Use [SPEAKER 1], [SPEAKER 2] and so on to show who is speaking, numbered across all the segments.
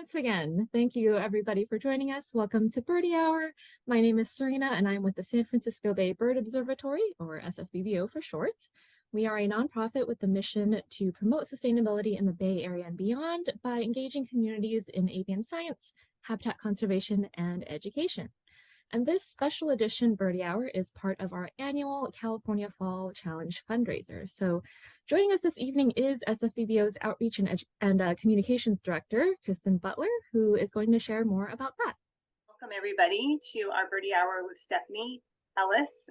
[SPEAKER 1] once again. Thank you everybody for joining us. Welcome to Birdie Hour. My name is Serena and I'm with the San Francisco Bay Bird Observatory, or SFBBO for short. We are a nonprofit with the mission to promote sustainability in the Bay Area and beyond by engaging communities in avian science, habitat conservation, and education. And this special edition Birdie Hour is part of our annual California Fall Challenge fundraiser. So joining us this evening is SFBBO's Outreach and Communications Director, Kristen Butler, who is going to share more about that.
[SPEAKER 2] Welcome everybody to our Birdie Hour with Stephanie Ellis.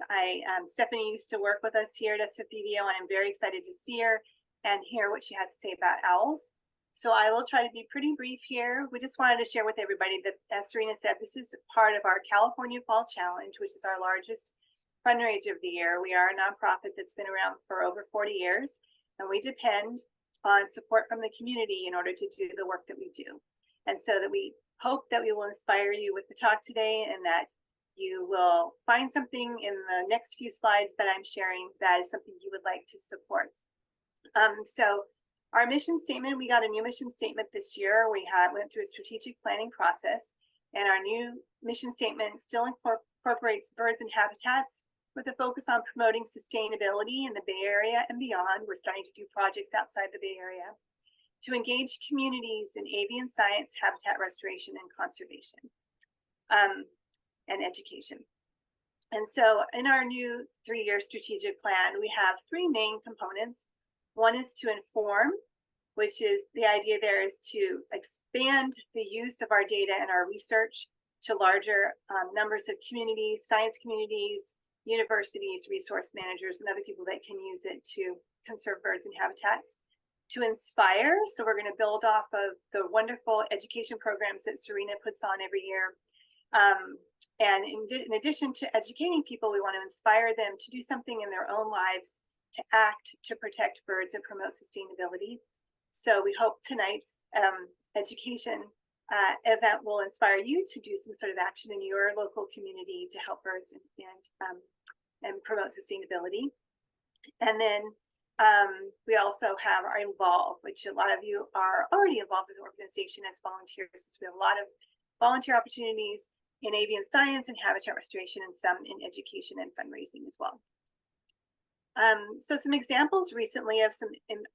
[SPEAKER 2] Stephanie used to work with us here at SFBBO, and I'm very excited to see her and hear what she has to say about owls. So I will try to be pretty brief here. We just wanted to share with everybody that, as Serena said, this is part of our California Fall Challenge, which is our largest fundraiser of the year. We are a nonprofit that's been around for over 40 years, and we depend on support from the community in order to do the work that we do. And so that we hope that we will inspire you with the talk today, and that you will find something in the next few slides that I'm sharing that is something you would like to support. So our mission statement, we got a new mission statement this year. We went through a strategic planning process, and our new mission statement still incorporates birds and habitats with a focus on promoting sustainability in the Bay Area and beyond. We're starting to do projects outside the Bay Area to engage communities in avian science, habitat restoration, and conservation, and education. And so in our new 3-year strategic plan, we have 3 main components. One is to inform, which is the idea there is to expand the use of our data and our research to larger numbers of communities, science communities, universities, resource managers, and other people that can use it to conserve birds and habitats. To inspire, so we're going to build off of the wonderful education programs that Serena puts on every year. And in addition to educating people, we want to inspire them to do something in their own lives to act to protect birds and promote sustainability. So we hope tonight's education event will inspire you to do some sort of action in your local community to help birds and promote sustainability. And then we also have our Involve, which a lot of you are already involved with the organization as volunteers. We have a lot of volunteer opportunities in avian science and habitat restoration, and some in education and fundraising as well. So some examples recently of some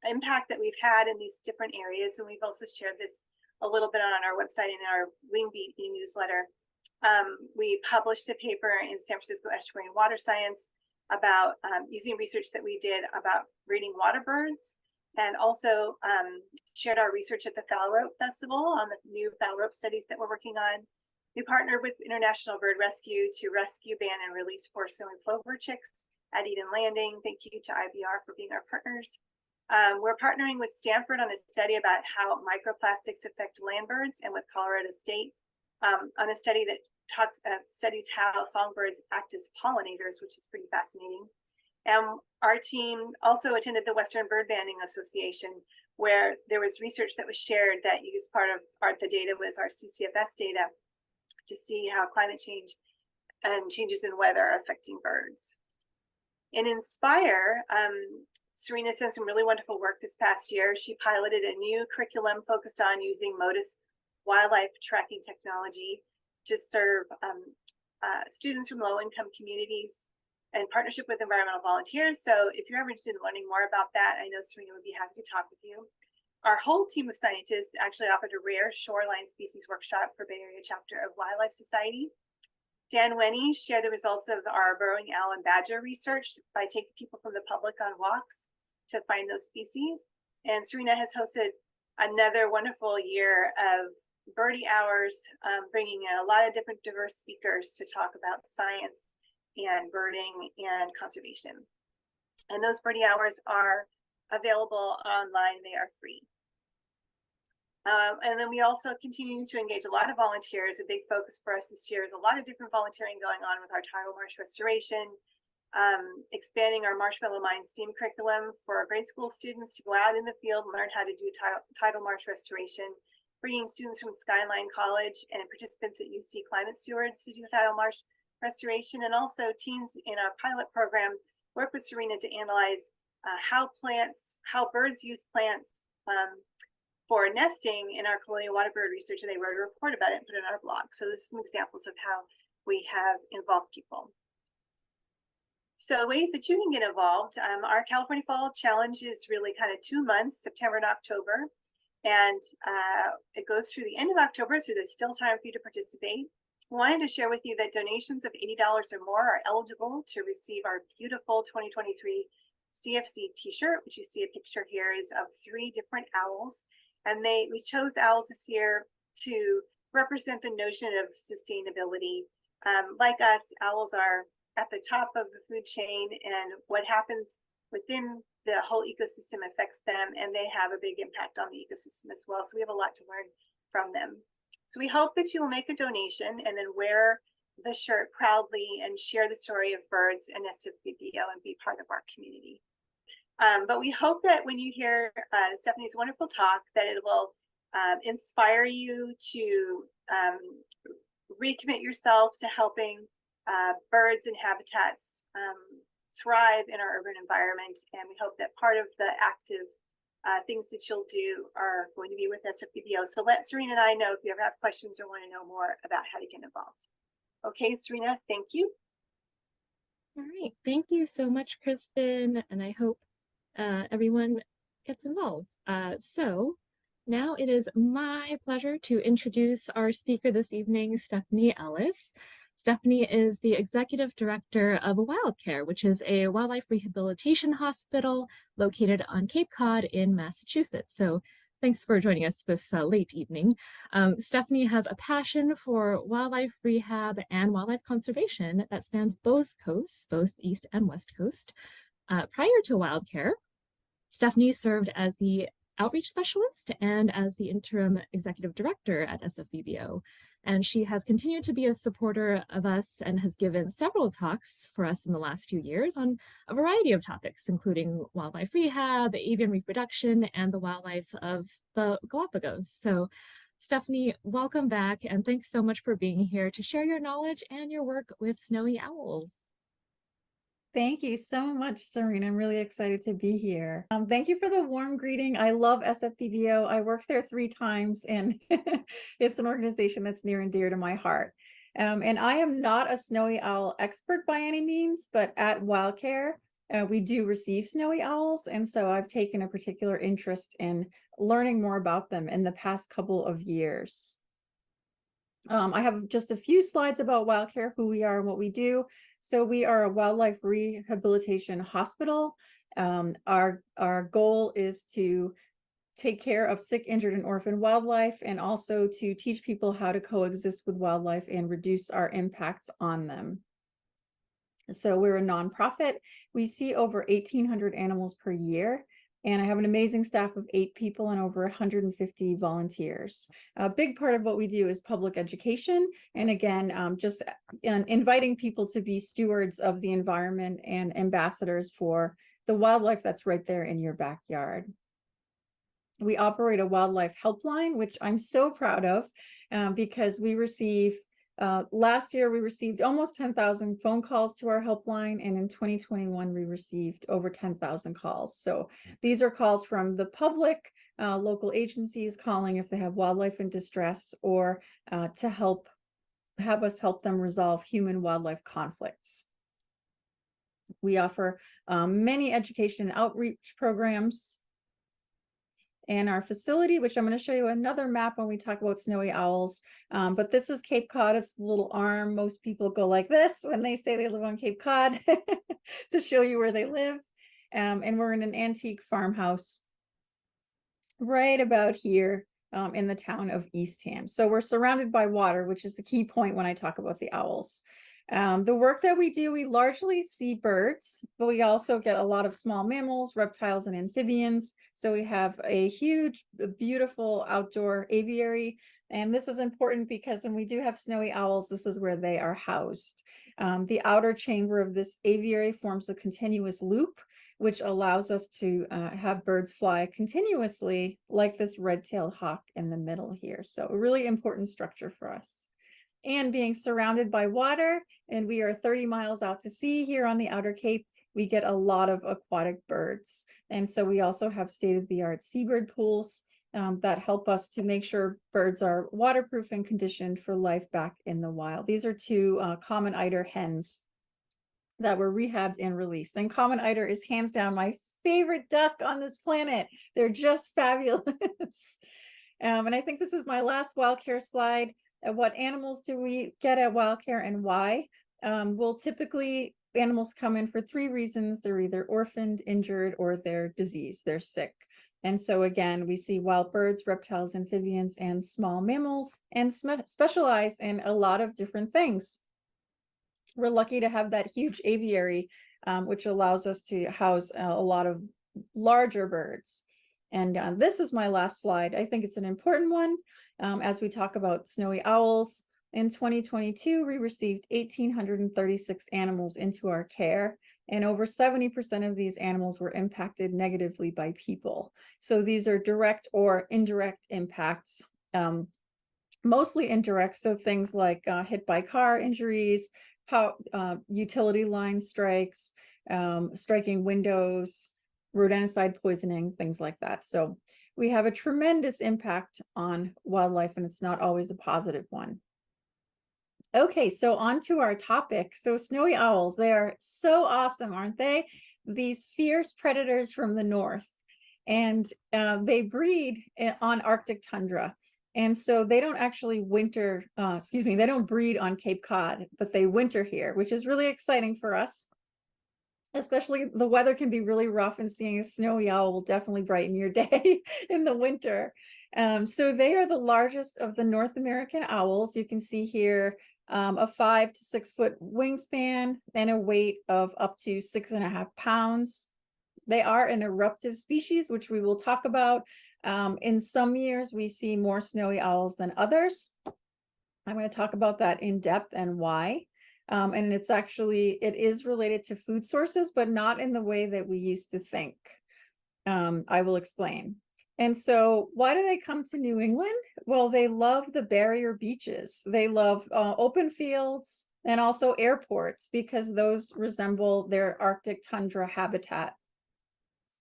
[SPEAKER 2] impact that we've had in these different areas, and we've also shared this a little bit on our website and in our Wingbeat e-newsletter. We published a paper in San Francisco Estuary and Water Science about using research that we did about breeding water birds, and also shared our research at the Fowl Rope Festival on the new fowl rope studies that we're working on. We partnered with International Bird Rescue to rescue, ban, and release 4 snowy plover chicks at Eden Landing. Thank you to IBR for being our partners. We're partnering with Stanford on a study about how microplastics affect land birds, and with Colorado State on a study that studies how songbirds act as pollinators, which is pretty fascinating. And our team also attended the Western Bird Banding Association, where there was research that was shared that used part of the data was our CCFS data to see how climate change and changes in weather are affecting birds. In Inspire, Serena's done some really wonderful work this past year. She piloted a new curriculum focused on using MODIS wildlife tracking technology to serve students from low-income communities in partnership with environmental volunteers. So if you're ever interested in learning more about that, I know Serena would be happy to talk with you. Our whole team of scientists actually offered a rare shoreline species workshop for Bay Area chapter of Wildlife Society. Dan Wenny shared the results of our burrowing owl and badger research by taking people from the public on walks to find those species. And Serena has hosted another wonderful year of birdie hours, bringing in a lot of different diverse speakers to talk about science and birding and conservation. And those birdie hours are available online. They are free. And then we also continue to engage a lot of volunteers. A big focus for us this year is a lot of different volunteering going on with our tidal marsh restoration, expanding our marshmallow mine STEAM curriculum for our grade school students to go out in the field and learn how to do tidal marsh restoration, bringing students from Skyline College and participants at UC Climate Stewards to do tidal marsh restoration, and also teens in our pilot program work with Serena to analyze how birds use plants for nesting in our colonial water bird research, and they wrote a report about it and put it on our blog. So this is some examples of how we have involved people. So ways that you can get involved. Our California Fall Challenge is really kind of 2 months, September and October. And it goes through the end of October, so there's still time for you to participate. I wanted to share with you that donations of $80 or more are eligible to receive our beautiful 2023 CFC t-shirt, which you see a picture here is of 3 different owls. And we chose owls this year to represent the notion of sustainability. Like us, owls are at the top of the food chain, and what happens within the whole ecosystem affects them, and they have a big impact on the ecosystem as well. So we have a lot to learn from them. So we hope that you will make a donation and then wear the shirt proudly and share the story of birds and SFBBO and be part of our community. But we hope that when you hear Stephanie's wonderful talk, that it will inspire you to recommit yourself to helping birds and habitats thrive in our urban environment. And we hope that part of the active things that you'll do are going to be with SFBBO. So let Serena and I know if you ever have questions or want to know more about how to get involved. Okay, Serena, thank you.
[SPEAKER 1] All right, thank you so much, Kristen, and I hope everyone gets involved. So now it is my pleasure to introduce our speaker this evening, Stephanie Ellis. Stephanie is the executive director of WildCare, which is a wildlife rehabilitation hospital located on Cape Cod in Massachusetts. So thanks for joining us this late evening. Stephanie has a passion for wildlife rehab and wildlife conservation that spans both coasts, both East and West Coast. Prior to WildCare, Stephanie served as the outreach specialist and as the interim executive director at SFBBO. And she has continued to be a supporter of us and has given several talks for us in the last few years on a variety of topics, including wildlife rehab, avian reproduction, and the wildlife of the Galapagos. So Stephanie, welcome back, and thanks so much for being here to share your knowledge and your work with snowy owls.
[SPEAKER 3] Thank you so much, Serena. I'm really excited to be here. Thank you for the warm greeting. I love SFBBO. I worked there 3 times, and it's an organization that's near and dear to my heart. And I am not a snowy owl expert by any means, but at WildCare, we do receive snowy owls. And so I've taken a particular interest in learning more about them in the past couple of years. I have just a few slides about WildCare, who we are and what we do. So we are a wildlife rehabilitation hospital. Our goal is to take care of sick, injured, and orphan wildlife, and also to teach people how to coexist with wildlife and reduce our impacts on them. So we're a nonprofit. We see over 1,800 animals per year. And I have an amazing staff of 8 people and over 150 volunteers. A big part of what we do is public education. And again, just inviting people to be stewards of the environment and ambassadors for the wildlife that's right there in your backyard. We operate a wildlife helpline, which I'm so proud of because we receive last year, we received almost 10,000 phone calls to our helpline, and in 2021, we received over 10,000 calls. So these are calls from the public, local agencies calling if they have wildlife in distress, or to have us help them resolve human-wildlife conflicts. We offer many education and outreach programs. And our facility, which I'm going to show you another map when we talk about snowy owls. But this is Cape Cod. It's the little arm. Most people go like this when they say they live on Cape Cod to show you where they live. And we're in an antique farmhouse right about here in the town of Eastham. So we're surrounded by water, which is the key point when I talk about the owls. The work that we do, we largely see birds, but we also get a lot of small mammals, reptiles, and amphibians. So we have a huge, beautiful outdoor aviary. And this is important because when we do have snowy owls, this is where they are housed. The outer chamber of this aviary forms a continuous loop, which allows us to have birds fly continuously, like this red-tailed hawk in the middle here. So a really important structure for us. And being surrounded by water, and we are 30 miles out to sea here on the Outer Cape, we get a lot of aquatic birds. And so we also have state-of-the-art seabird pools. that help us to make sure birds are waterproof and conditioned for life back in the wild. These are two common eider hens that were rehabbed and released. And common eider is hands down my favorite duck on this planet. They're just fabulous. And I think this is my last wild care slide. What animals do we get at wild care and why? Well, typically animals come in for 3 reasons. They're either orphaned, injured, or they're diseased, they're sick. And so again, we see wild birds, reptiles, amphibians, and small mammals, and specialize in a lot of different things. We're lucky to have that huge aviary, which allows us to house a lot of larger birds. And this is my last slide. I think it's an important one as we talk about snowy owls. In 2022, we received 1,836 animals into our care, and over 70% of these animals were impacted negatively by people. So these are direct or indirect impacts, mostly indirect. So things like hit by car injuries, utility line strikes, striking windows, rodenticide poisoning, things like that. So we have a tremendous impact on wildlife, and it's not always a positive one. Okay, so on to our topic. So snowy owls, they are so awesome, aren't they? These fierce predators from the north. And they breed on Arctic tundra. And so they don't actually winter, they don't breed on Cape Cod, but they winter here, which is really exciting for us. Especially the weather can be really rough, and seeing a snowy owl will definitely brighten your day in the winter. So they are the largest of the North American owls. You can see here a 5 to 6 foot wingspan and a weight of up to 6.5 pounds. They are an eruptive species, which we will talk about. In some years, we see more snowy owls than others. I'm going to talk about that in depth and why. And it is related to food sources, but not in the way that we used to think. I will explain. And so why do they come to New England? Well, they love the barrier beaches. They love open fields and also airports, because those resemble their Arctic tundra habitat.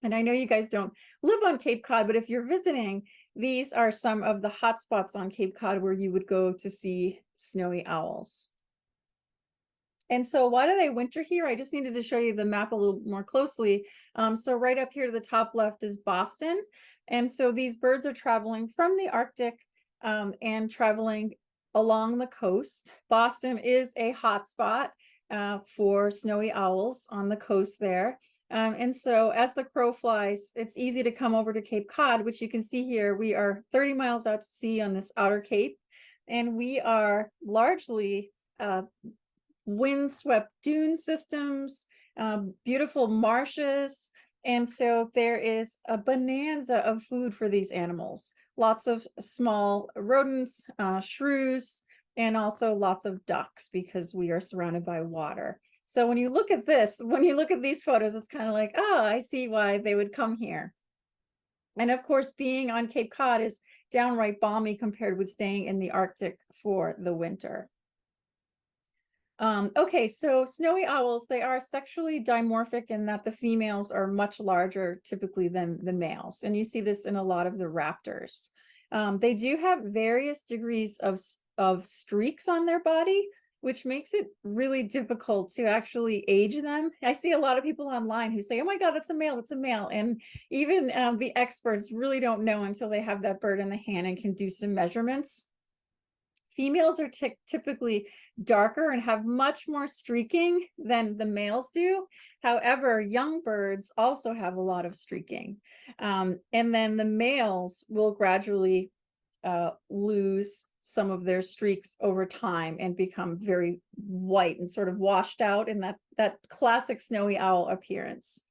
[SPEAKER 3] And I know you guys don't live on Cape Cod, but if you're visiting, these are some of the hot spots on Cape Cod where you would go to see snowy owls. And so why do they winter here? I just needed to show you the map a little more closely. So right up here to the top left is Boston. And so these birds are traveling from the Arctic and traveling along the coast. Boston is a hotspot for snowy owls on the coast there. And so as the crow flies, it's easy to come over to Cape Cod, which you can see here. We are 30 miles out to sea on this outer cape, and we are largely windswept dune systems, beautiful marshes. And so there is a bonanza of food for these animals. Lots of small rodents, shrews, and also lots of ducks, because we are surrounded by water. So when you look at this, when you look at these photos, it's kind of like, oh, I see why they would come here. And of course, being on Cape Cod is downright balmy compared with staying in the Arctic for the winter. Okay, so snowy owls, they are sexually dimorphic in that the females are much larger typically than the males. And you see this in a lot of the raptors. They do have various degrees of streaks on their body, which makes it really difficult to actually age them. I see a lot of people online who say, oh my God, that's a male, it's a male. And even the experts really don't know until they have that bird in the hand and can do some measurements. Females are typically darker and have much more streaking than the males do. However, young birds also have a lot of streaking. And then the males will gradually lose some of their streaks over time and become very white and sort of washed out in that classic snowy owl appearance.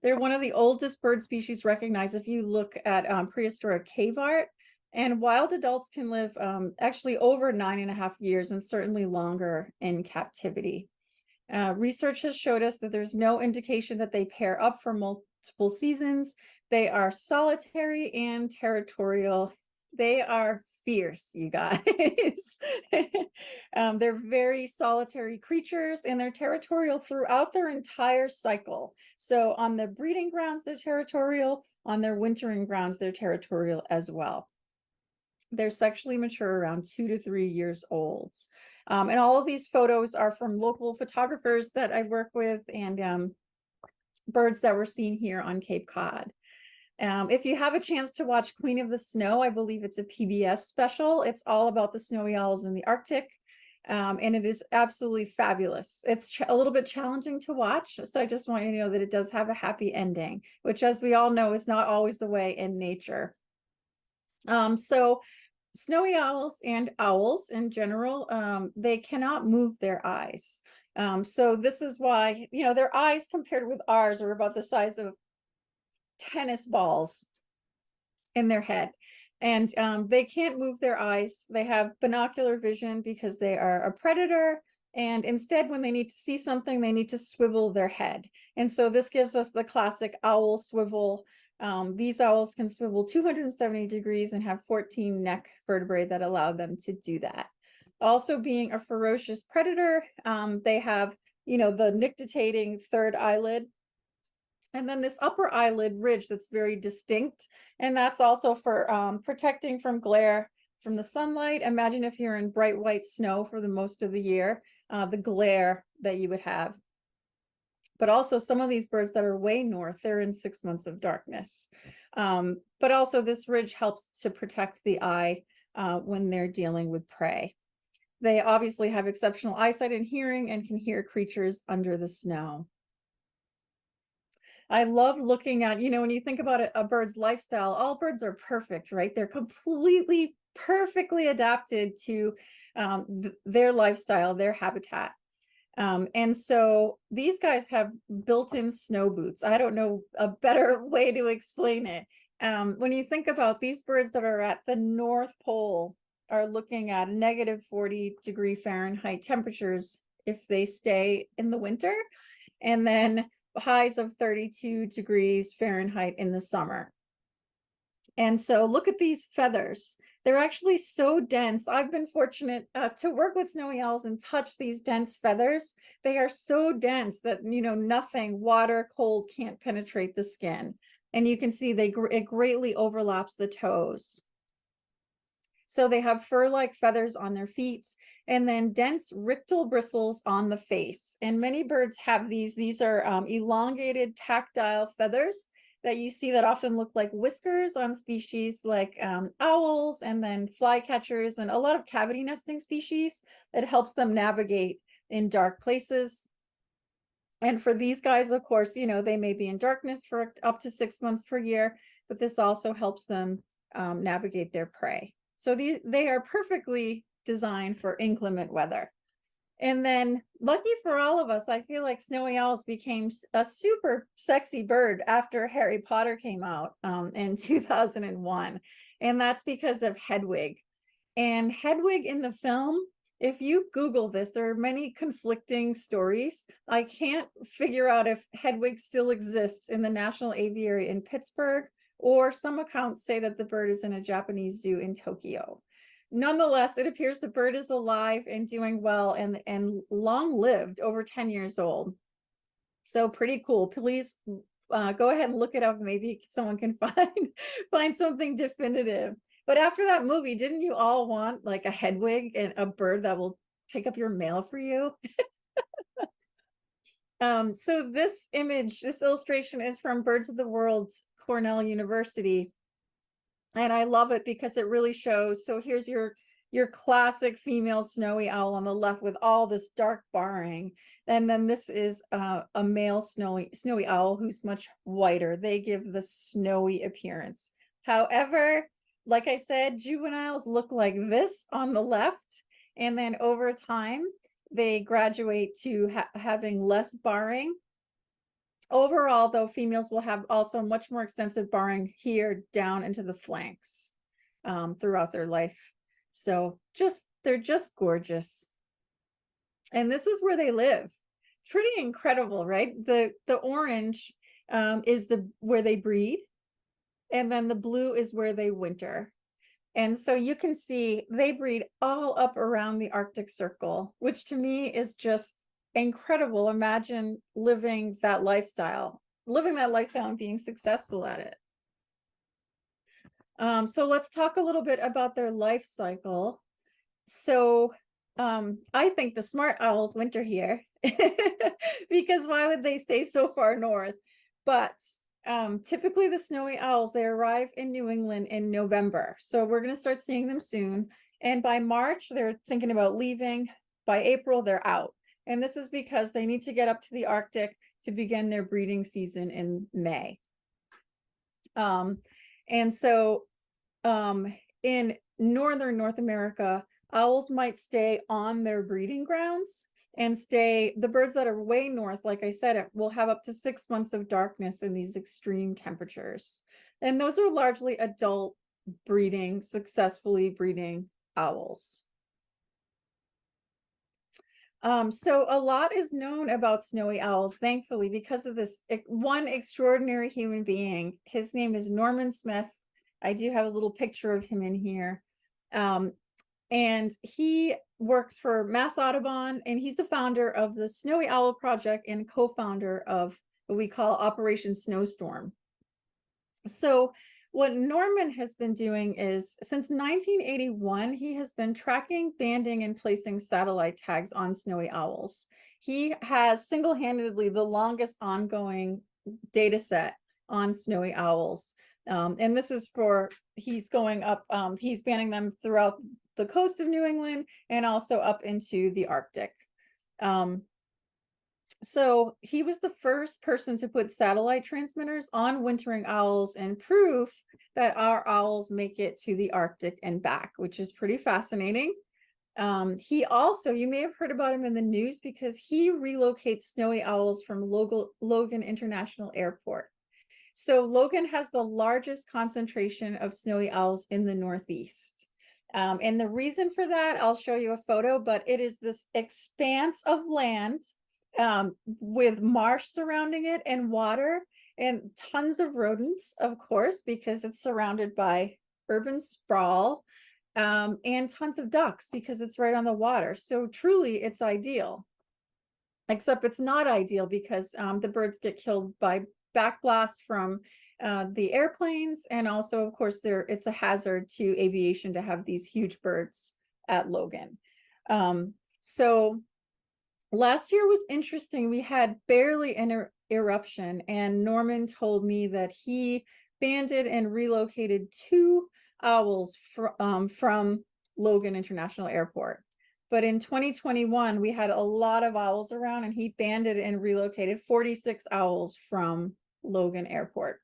[SPEAKER 3] They're one of the oldest bird species recognized if you look at prehistoric cave art. And wild adults can live actually over 9.5 years and certainly longer in captivity. Research has showed us that there's no indication that they pair up for multiple seasons. They are solitary and territorial. They are fierce, you guys. They're very solitary creatures, and they're territorial throughout their entire cycle. So on the breeding grounds, they're territorial. On their wintering grounds, they're territorial as well. They're sexually mature around 2 to 3 years old. And all of these photos are from local photographers that I work with, and birds that were seen here on Cape Cod. If you have a chance to watch Queen of the Snow, I believe it's a PBS special. It's all about the snowy owls in the Arctic. And it is absolutely fabulous. It's a little bit challenging to watch, so I just want you to know that it does have a happy ending, which, as we all know, is not always the way in nature. So snowy owls and owls in general, they cannot move their eyes. So this is why, their eyes compared with ours are about the size of tennis balls in their head. And they can't move their eyes. They have binocular vision because they are a predator. And instead, when they need to see something, they need to swivel their head. And so this gives us the classic owl swivel. These owls can swivel 270 degrees and have 14 neck vertebrae that allow them to do that. Also, being a ferocious predator, they have, the nictitating third eyelid. And then this upper eyelid ridge that's very distinct. And that's also for protecting from glare from the sunlight. Imagine if you're in bright white snow for the most of the year, the glare that you would have. But also some of these birds that are way north, they're in 6 months of darkness. But also this ridge helps to protect the eye when they're dealing with prey. They obviously have exceptional eyesight and hearing and can hear creatures under the snow. I love looking at, when you think about a bird's lifestyle, all birds are perfect, right? They're completely, perfectly adapted to their lifestyle, their habitat. And so these guys have built-in snow boots. I don't know a better way to explain it. When you think about these birds that are at the North Pole are looking at -40°F temperatures if they stay in the winter, and then highs of 32°F in the summer. And so look at these feathers. They're actually so dense. I've been fortunate to work with snowy owls and touch these dense feathers. They are so dense that, nothing, water, cold can't penetrate the skin. And you can see it greatly overlaps the toes. So they have fur-like feathers on their feet, and then dense rictal bristles on the face. And many birds have these. These are elongated tactile feathers that you see that often look like whiskers on species like owls, and then flycatchers, and a lot of cavity nesting species that helps them navigate in dark places. And for these guys, of course, they may be in darkness for up to 6 months per year, but this also helps them navigate their prey. So they are perfectly designed for inclement weather. And then, lucky for all of us, I feel like snowy owls became a super sexy bird after Harry Potter came out in 2001. And that's because of Hedwig. And Hedwig in the film, if you Google this, there are many conflicting stories. I can't figure out if Hedwig still exists in the National Aviary in Pittsburgh, or some accounts say that the bird is in a Japanese zoo in Tokyo. Nonetheless, it appears the bird is alive and doing well, and long-lived, over 10 years old. So pretty cool. Please go ahead and look it up. Maybe someone can find something definitive. But after that movie, didn't you all want like a Hedwig and a bird that will pick up your mail for you? So this illustration is from Birds of the World, Cornell University. And I love it because it really shows. So here's your classic female snowy owl on the left with all this dark barring. And then this is a male snowy owl who's much whiter. They give the snowy appearance. However, like I said, juveniles look like this on the left. And then over time, they graduate to having less barring. Overall, though, females will have also much more extensive barring here down into the flanks throughout their life. So they're just gorgeous. And this is where they live. It's pretty incredible, right? The orange is where they breed, and then the blue is where they winter. And so you can see they breed all up around the Arctic Circle, which to me is just incredible. Imagine living that lifestyle and being successful at it. So let's talk a little bit about their life cycle. So I think the smart owls winter here because why would they stay so far north? But typically the snowy owls, they arrive in New England in November. So we're going to start seeing them soon. And by March, they're thinking about leaving. By April, they're out. And this is because they need to get up to the Arctic to begin their breeding season in May. And so in northern North America, owls might stay on their breeding grounds and the birds that are way north, like I said, it will have up to 6 months of darkness in these extreme temperatures. And those are largely adult successfully breeding owls. So a lot is known about snowy owls, thankfully, because of this one extraordinary human being. His name is Norman Smith. I do have a little picture of him in here. And he works for Mass Audubon, and he's the founder of the Snowy Owl Project and co-founder of what we call Operation Snowstorm. So what Norman has been doing is, since 1981, he has been tracking, banding, and placing satellite tags on snowy owls. He has single-handedly the longest ongoing data set on snowy owls. And this is he's going up, he's banding them throughout the coast of New England and also up into the Arctic. So he was the first person to put satellite transmitters on wintering owls and proof that our owls make it to the Arctic and back, which is pretty fascinating. He also, you may have heard about him in the news because he relocates snowy owls from Logan International Airport. So Logan has the largest concentration of snowy owls in the Northeast. And the reason for that, I'll show you a photo, but it is this expanse of land with marsh surrounding it and water and tons of rodents, of course, because it's surrounded by urban sprawl, and tons of ducks because it's right on the water. So truly it's ideal, except it's not ideal because the birds get killed by backblast from the airplanes, and also of course it's a hazard to aviation to have these huge birds at Logan. So last year was interesting. We had barely an eruption, and Norman told me that he banded and relocated 2 owls from Logan International Airport. But in 2021, we had a lot of owls around, and he banded and relocated 46 owls from Logan Airport.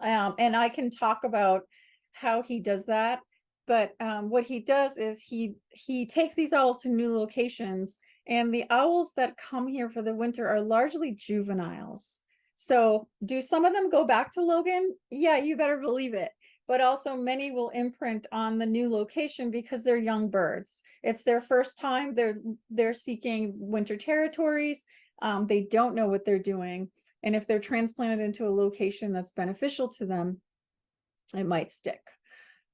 [SPEAKER 3] And I can talk about how he does that. But what he does is he takes these owls to new locations, and the owls that come here for the winter are largely juveniles. So do some of them go back to Logan? Yeah, you better believe it. But also many will imprint on the new location because they're young birds. It's their first time. They're seeking winter territories. They don't know what they're doing. And if they're transplanted into a location that's beneficial to them, it might stick.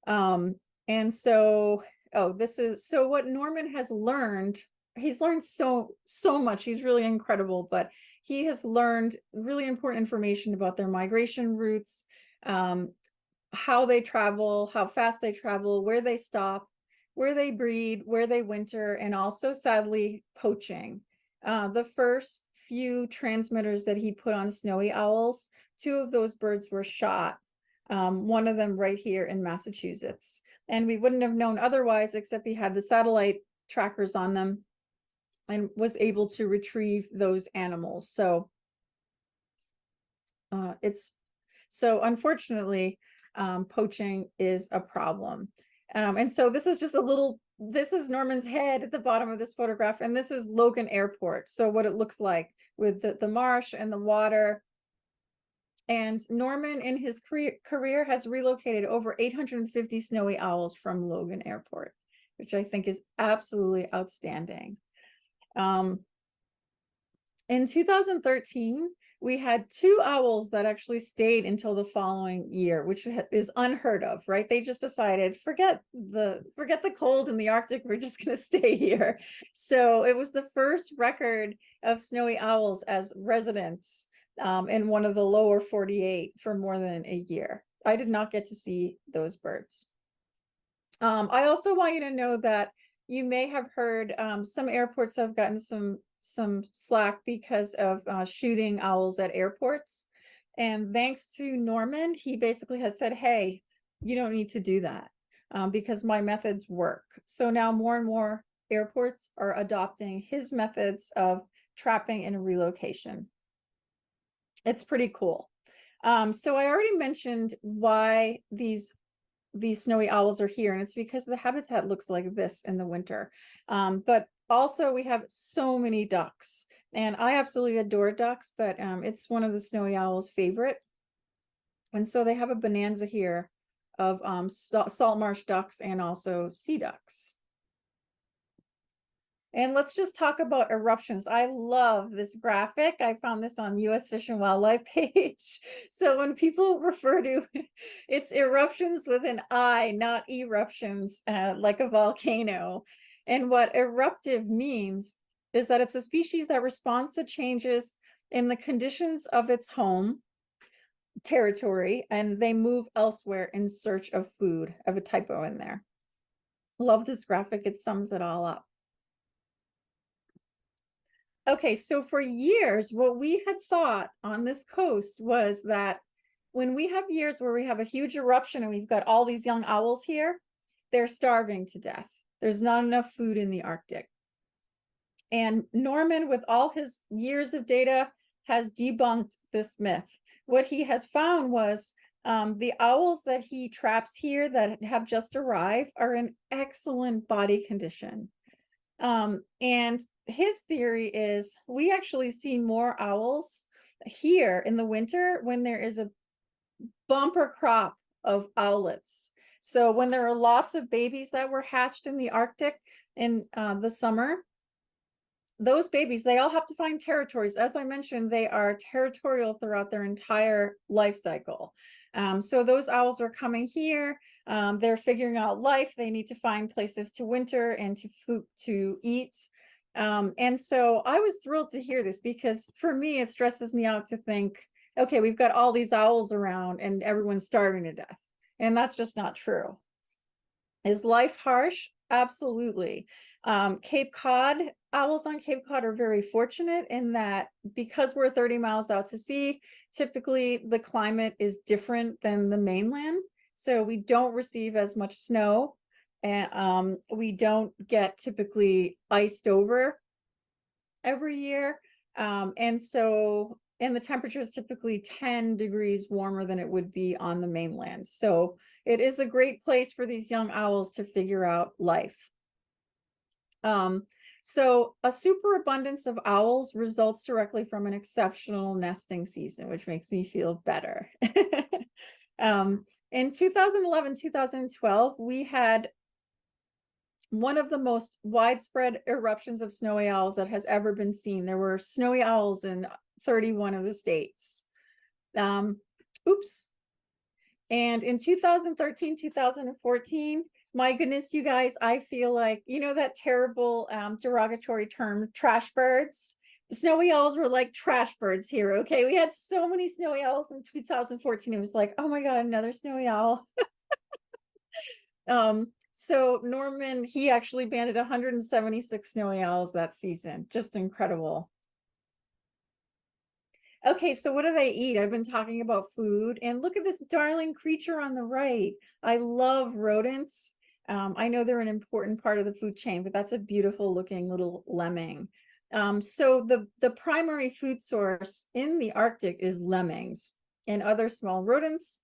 [SPEAKER 3] And so, so what Norman has learned, he's learned so much. He's really incredible, but he has learned really important information about their migration routes, how they travel, how fast they travel, where they stop, where they breed, where they winter, and also sadly poaching. The first few transmitters that he put on snowy owls, 2 of those birds were shot. One of them right here in Massachusetts. And we wouldn't have known otherwise, except he had the satellite trackers on them and was able to retrieve those animals. So unfortunately, poaching is a problem. And so this is just this is Norman's head at the bottom of this photograph, and this is Logan Airport. So what it looks like with the marsh and the water. And Norman in his career has relocated over 850 snowy owls from Logan Airport, which I think is absolutely outstanding. In 2013, we had 2 owls that actually stayed until the following year, which is unheard of, right? They just decided, forget the cold in the Arctic, we're just going to stay here. So it was the first record of snowy owls as residents in one of the lower 48 for more than a year. I did not get to see those birds. I also want you to know that you may have heard some airports have gotten some slack because of shooting owls at airports. And thanks to Norman, he basically has said, hey, you don't need to do that because my methods work. So now more and more airports are adopting his methods of trapping and relocation. It's pretty cool. So I already mentioned why these snowy owls are here, and it's because the habitat looks like this in the winter. But also we have so many ducks, and I absolutely adore ducks, but it's one of the snowy owl's favorite. And so they have a bonanza here of salt marsh ducks and also sea ducks. And let's just talk about eruptions. I love this graphic. I found this on US Fish and Wildlife page. So when people refer to it's eruptions with an I, not eruptions, like a volcano. And what eruptive means is that it's a species that responds to changes in the conditions of its home territory, and they move elsewhere in search of food. I have a typo in there. Love this graphic. It sums it all up. Okay, so for years, what we had thought on this coast was that when we have years where we have a huge eruption and we've got all these young owls here, they're starving to death. There's not enough food in the Arctic. And Norman, with all his years of data, has debunked this myth. What he has found was the owls that he traps here that have just arrived are in excellent body condition. And his theory is we actually see more owls here in the winter when there is a bumper crop of owlets. So when there are lots of babies that were hatched in the Arctic in the summer, those babies, they all have to find territories. As I mentioned, they are territorial throughout their entire life cycle. So those owls are coming here. They're figuring out life. They need to find places to winter and to eat. And so I was thrilled to hear this because for me, it stresses me out to think, okay, we've got all these owls around and everyone's starving to death. And that's just not true. Is life harsh? Absolutely. Cape Cod, owls on Cape Cod are very fortunate in that because we're 30 miles out to sea, typically the climate is different than the mainland. So we don't receive as much snow, and we don't get typically iced over every year. And the temperature is typically 10 degrees warmer than it would be on the mainland. So it is a great place for these young owls to figure out life. So a superabundance of owls results directly from an exceptional nesting season, which makes me feel better. In 2011, 2012, we had one of the most widespread eruptions of snowy owls that has ever been seen. There were snowy owls in 31 of the states. Oops. And in 2013, 2014, my goodness, you guys, I feel like, you know, that terrible derogatory term, trash birds. Snowy owls were like trash birds here. Okay. We had so many snowy owls in 2014. It was like, oh my God, another snowy owl. So Norman, he actually banded 176 snowy owls that season. Just incredible. Okay, so what do they eat? I've been talking about food, and look at this darling creature on the right. I love rodents. I know they're an important part of the food chain, but that's a beautiful looking little lemming. So the primary food source in the Arctic is lemmings and other small rodents,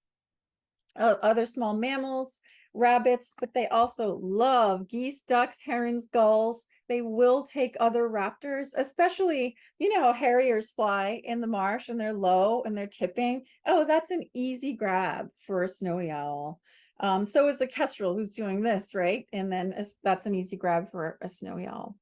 [SPEAKER 3] other small mammals, rabbits, but they also love geese, ducks, herons, gulls. They will take other raptors, especially, you know, harriers fly in the marsh and they're low and they're tipping. Oh, that's an easy grab for a snowy owl. So is the kestrel who's doing this, right? And then that's an easy grab for a snowy owl.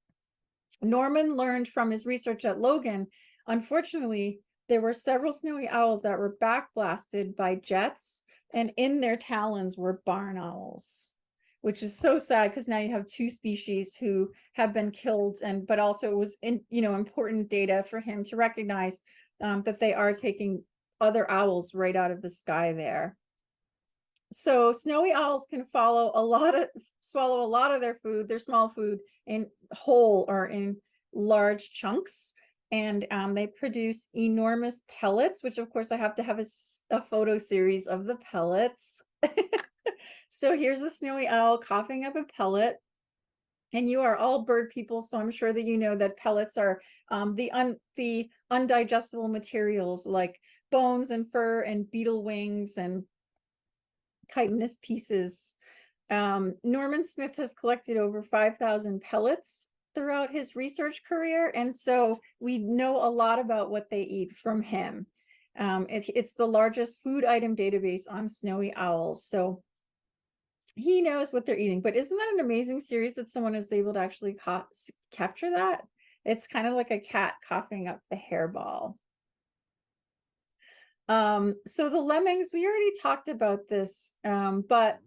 [SPEAKER 3] Norman learned from his research at Logan, unfortunately, there were several snowy owls that were backblasted by jets, and in their talons were barn owls, which is so sad because now you have two species who have been killed, but also it was important data for him to recognize that they are taking other owls right out of the sky there. So snowy owls can swallow a lot of their food, their small food, in whole or in large chunks. And they produce enormous pellets, which of course I have to have a photo series of the pellets. So here's a snowy owl coughing up a pellet. And you are all bird people, so I'm sure that you know that pellets are the undigestible materials like bones and fur and beetle wings and chitinous pieces. Norman Smith has collected over 5,000 pellets throughout his research career, and so we know a lot about what they eat from him. It's the largest food item database on snowy owls, so he knows what they're eating. But isn't that an amazing series that someone was able to actually capture that? It's kind of like a cat coughing up the hairball. So the lemmings, we already talked about this, but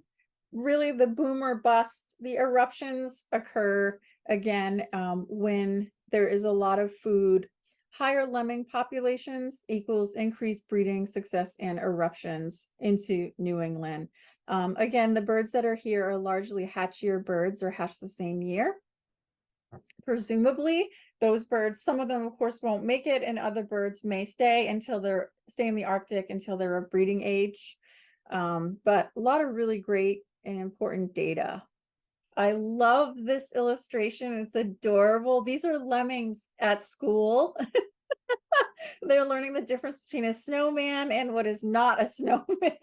[SPEAKER 3] really the boom or bust, the eruptions occur again when there is a lot of food. Higher lemming populations equals increased breeding success and eruptions into New England. Again, the birds that are here are largely hatchier birds or hatch the same year. Presumably, those birds, some of them, of course, won't make it, and other birds may stay in the Arctic until they're of breeding age. But a lot of really great and important data. I love this illustration. It's adorable. These are lemmings at school. They're learning the difference between a snowman and what is not a snowman.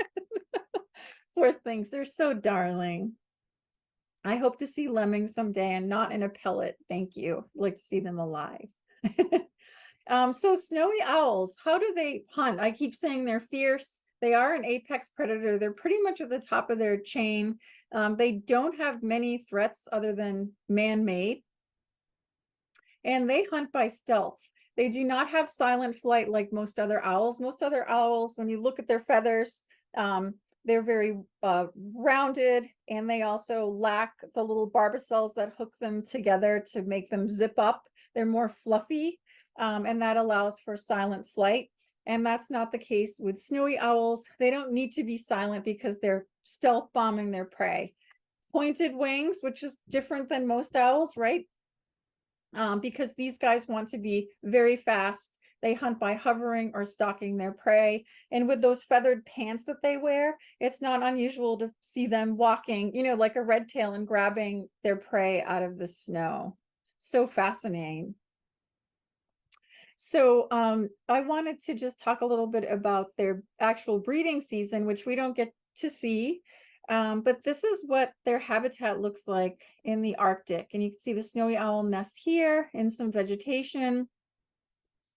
[SPEAKER 3] Poor things. They're so darling. I hope to see lemmings someday and not in a pellet. Thank you. I'd like to see them alive. So snowy owls, how do they hunt? I keep saying they're fierce. They are an apex predator. They're pretty much at the top of their chain. They don't have many threats other than man-made. And they hunt by stealth. They do not have silent flight like most other owls. Most other owls, when you look at their feathers, they're very rounded, and they also lack the little barbicels that hook them together to make them zip up. They're more fluffy, and that allows for silent flight. And that's not the case with snowy owls. They don't need to be silent because they're stealth bombing their prey. Pointed wings, which is different than most owls, right? Because these guys want to be very fast. They hunt by hovering or stalking their prey. And with those feathered pants that they wear, it's not unusual to see them walking, like a red tail and grabbing their prey out of the snow. So fascinating. So I wanted to just talk a little bit about their actual breeding season, which we don't get to see. But this is what their habitat looks like in the Arctic. And you can see the snowy owl nest here in some vegetation.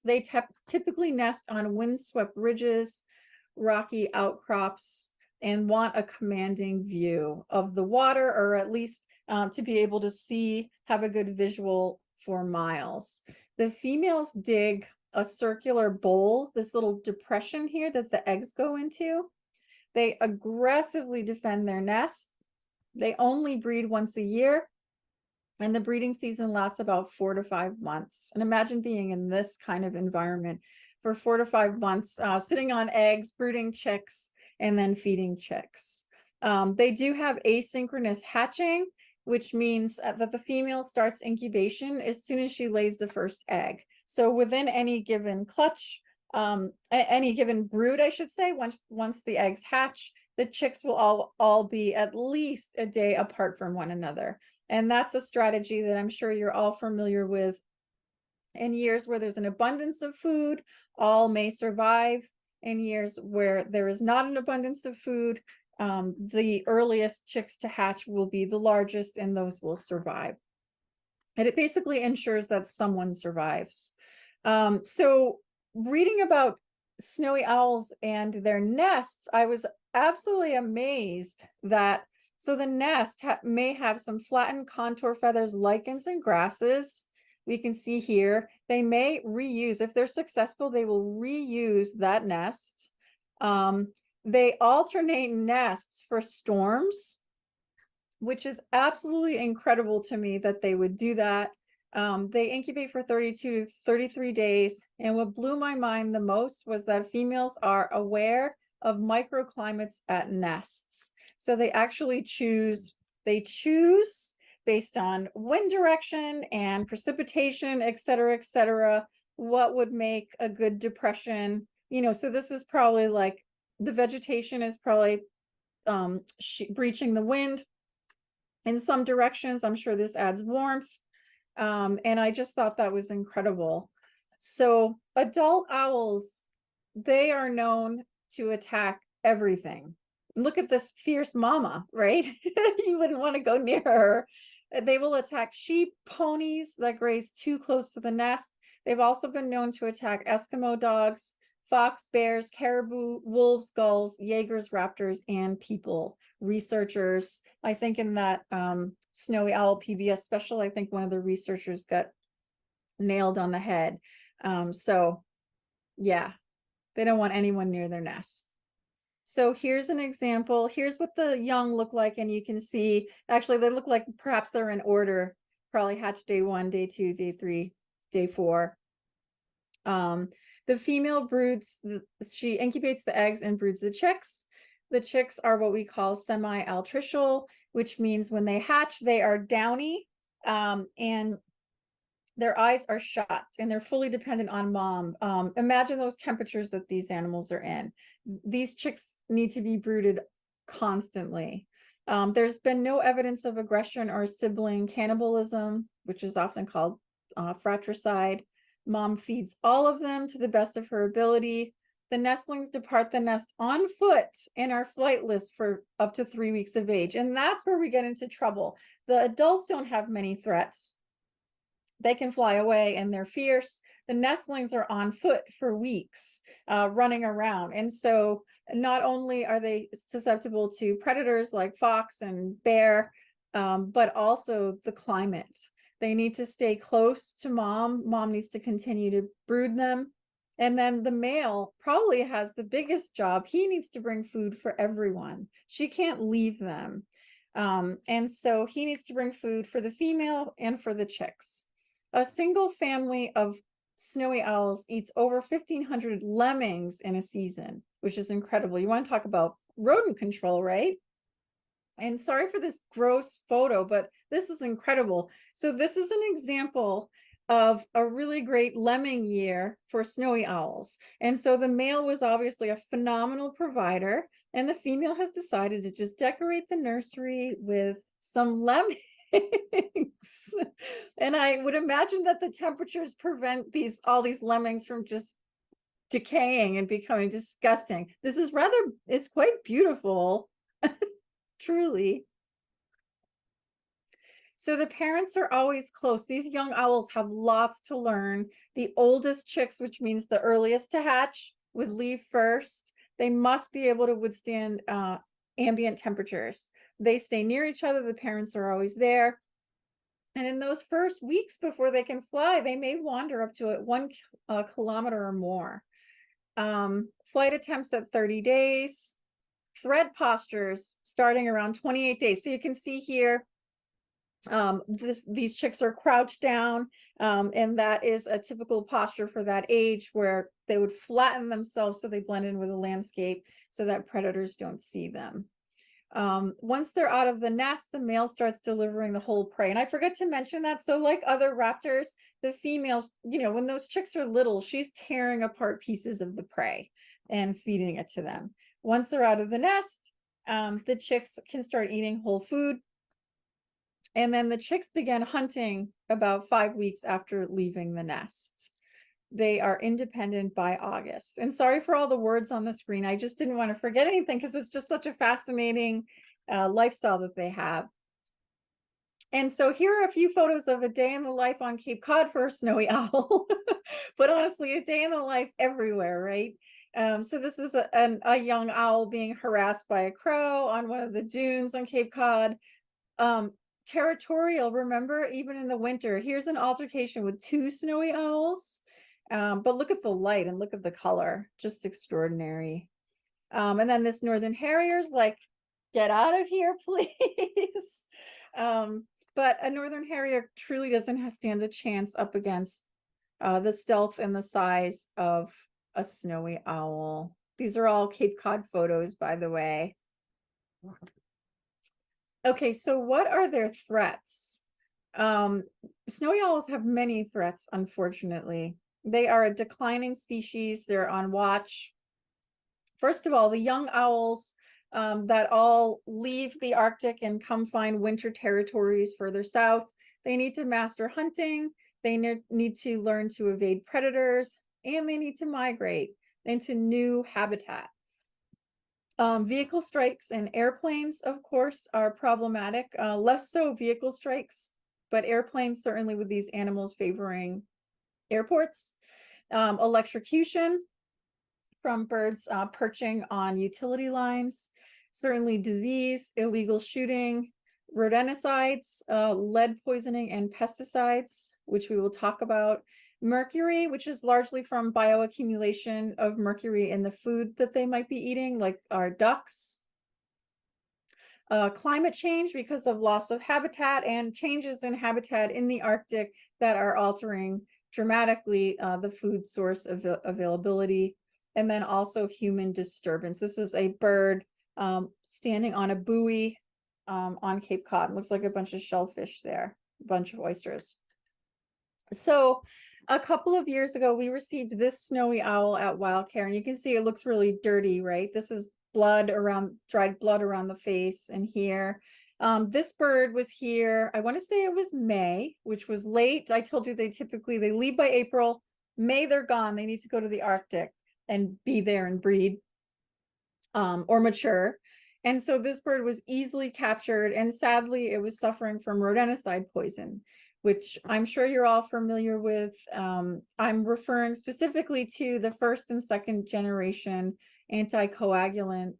[SPEAKER 3] They typically nest on windswept ridges, rocky outcrops, and want a commanding view of the water, or at least to be able to have a good visual for miles. The females dig a circular bowl, this little depression here that the eggs go into. They aggressively defend their nest. They only breed once a year, and the breeding season lasts about 4 to 5 months. And imagine being in this kind of environment for 4 to 5 months, sitting on eggs, brooding chicks, and then feeding chicks. They do have asynchronous hatching, which means that the female starts incubation as soon as she lays the first egg. So within any given clutch, any given brood, I should say, once the eggs hatch, the chicks will all be at least a day apart from one another. And that's a strategy that I'm sure you're all familiar with. In years where there's an abundance of food, all may survive. In years where there is not an abundance of food, the earliest chicks to hatch will be the largest, and those will survive. And it basically ensures that someone survives. So reading about snowy owls and their nests, I was absolutely amazed that, so the nest may have some flattened contour feathers, lichens, and grasses. We can see here, they may reuse, if they're successful, they will reuse that nest. They alternate nests for storms, which is absolutely incredible to me that they would do that. They incubate for 32 to 33 days. And what blew my mind the most was that females are aware of microclimates at nests. So they actually choose based on wind direction and precipitation, et cetera, what would make a good depression. So this is probably like the vegetation is probably breaching the wind in some directions. I'm sure this adds warmth. And I just thought that was incredible. So adult owls, they are known to attack everything. Look at this fierce mama, right? You wouldn't want to go near her. They will attack sheep, ponies that graze too close to the nest. They've also been known to attack Eskimo dogs, fox, bears, caribou, wolves, gulls, Jaegers, raptors, and people. Researchers, I think in that snowy owl PBS special, I think one of the researchers got nailed on the head. So yeah, they don't want anyone near their nest. So here's an example. Here's what the young look like, and you can see, actually they look like perhaps they're in order, probably hatch day 1, day 2, day 3, day 4. The female broods, she incubates the eggs and broods the chicks. The chicks are what we call semi-altricial, which means when they hatch, they are downy, and their eyes are shut, and they're fully dependent on mom. Imagine those temperatures that these animals are in. These chicks need to be brooded constantly. There's been no evidence of aggression or sibling cannibalism, which is often called fratricide. Mom feeds all of them to the best of her ability. The nestlings depart the nest on foot and are flightless for up to 3 weeks of age. And that's where we get into trouble. The adults don't have many threats. They can fly away and they're fierce. The nestlings are on foot for weeks, running around. And so not only are they susceptible to predators like fox and bear, but also the climate. They need to stay close to mom. Mom needs to continue to brood them. And then the male probably has the biggest job. He needs to bring food for everyone. She can't leave them. And so he needs to bring food for the female and for the chicks. A single family of snowy owls eats over 1,500 lemmings in a season, which is incredible. You want to talk about rodent control, right? And sorry for this gross photo, but this is incredible. So this is an example of a really great lemming year for snowy owls. And so the male was obviously a phenomenal provider, and the female has decided to just decorate the nursery with some lemmings. And I would imagine that the temperatures prevent all these lemmings from just decaying and becoming disgusting. This is it's quite beautiful, truly. So the parents are always close. These young owls have lots to learn. The oldest chicks, which means the earliest to hatch, would leave first. They must be able to withstand ambient temperatures. They stay near each other. The parents are always there. And in those first weeks before they can fly, they may wander up to 1 kilometer or more. Flight attempts at 30 days. Thread postures starting around 28 days. So you can see here, these chicks are crouched down, and that is a typical posture for that age, where they would flatten themselves so they blend in with the landscape so that predators don't see them. Once they're out of the nest, the male starts delivering the whole prey. And I forgot to mention that. So like other raptors, the females, when those chicks are little, she's tearing apart pieces of the prey and feeding it to them. Once they're out of the nest, the chicks can start eating whole food. And then the chicks begin hunting about 5 weeks after leaving the nest. They are independent by August. And sorry for all the words on the screen. I just didn't want to forget anything because it's just such a fascinating lifestyle that they have. And so here are a few photos of a day in the life on Cape Cod for a snowy owl. But honestly, a day in the life everywhere, right? So this is a young owl being harassed by a crow on one of the dunes on Cape Cod. territorial, remember, even in the winter. Here's an altercation with two snowy owls. But look at the light and look at the color, just extraordinary. And then this northern harrier's like, get out of here, please. But a northern harrier truly doesn't stand a chance up against the stealth and the size of a snowy owl. These are all Cape Cod photos, by the way. Okay, so what are their threats? Snowy owls have many threats, unfortunately. They are a declining species. They're on watch. First of all, the young owls that all leave the Arctic and come find winter territories further south, they need to master hunting. They need to learn to evade predators, and they need to migrate into new habitat. Vehicle strikes and airplanes, of course, are problematic. Less so vehicle strikes, but airplanes certainly with these animals favoring airports. Electrocution from birds perching on utility lines, certainly disease, illegal shooting, rodenticides, lead poisoning, and pesticides, which we will talk about. Mercury, which is largely from bioaccumulation of mercury in the food that they might be eating, like our ducks. Climate change because of loss of habitat and changes in habitat in the Arctic that are altering dramatically the food source availability. And then also human disturbance. This is a bird standing on a buoy on Cape Cod. It looks like a bunch of shellfish there, a bunch of oysters. So a couple of years ago, we received this snowy owl at Wildcare, and you can see it looks really dirty, right? This is dried blood around the face and here. This bird was here, I want to say it was May, which was late. I told you they leave by April. May, they're gone. They need to go to the Arctic and be there and breed or mature. And so this bird was easily captured, and sadly it was suffering from rodenticide poison, which I'm sure you're all familiar with. I'm referring specifically to the first and second generation anticoagulant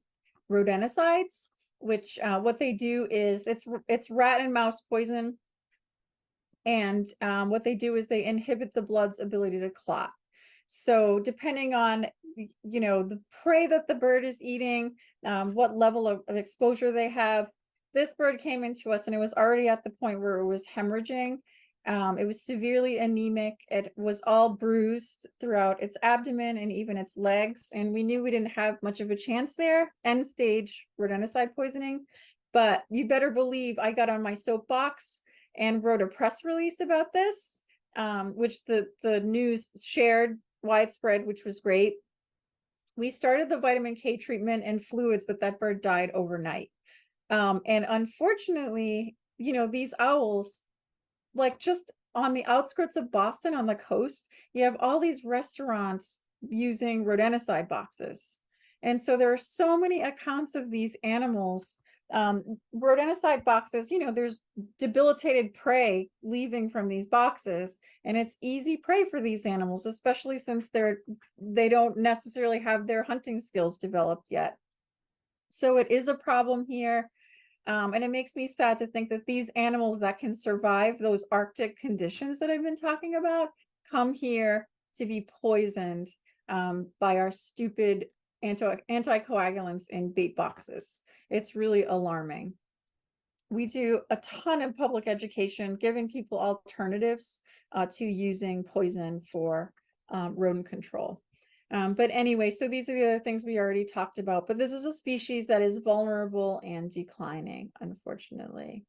[SPEAKER 3] rodenticides, which what they do is it's rat and mouse poison. And what they do is they inhibit the blood's ability to clot. So depending on, the prey that the bird is eating, what level of exposure they have, this bird came into us and it was already at the point where it was hemorrhaging. It was severely anemic. It was all bruised throughout its abdomen and even its legs. And we knew we didn't have much of a chance there, end stage rodenticide poisoning. But you better believe I got on my soapbox and wrote a press release about this, which the news shared widespread, which was great. We started the vitamin K treatment and fluids, but that bird died overnight. And unfortunately, these owls, like just on the outskirts of Boston on the coast, you have all these restaurants using rodenticide boxes. And so there are so many accounts of these animals, rodenticide boxes, there's debilitated prey leaving from these boxes, and it's easy prey for these animals, especially since they don't necessarily have their hunting skills developed yet. So it is a problem here. And it makes me sad to think that these animals that can survive those Arctic conditions that I've been talking about come here to be poisoned by our stupid anticoagulants in bait boxes. It's really alarming. We do a ton of public education, giving people alternatives to using poison for rodent control. But anyway, so these are the other things we already talked about, but this is a species that is vulnerable and declining, unfortunately.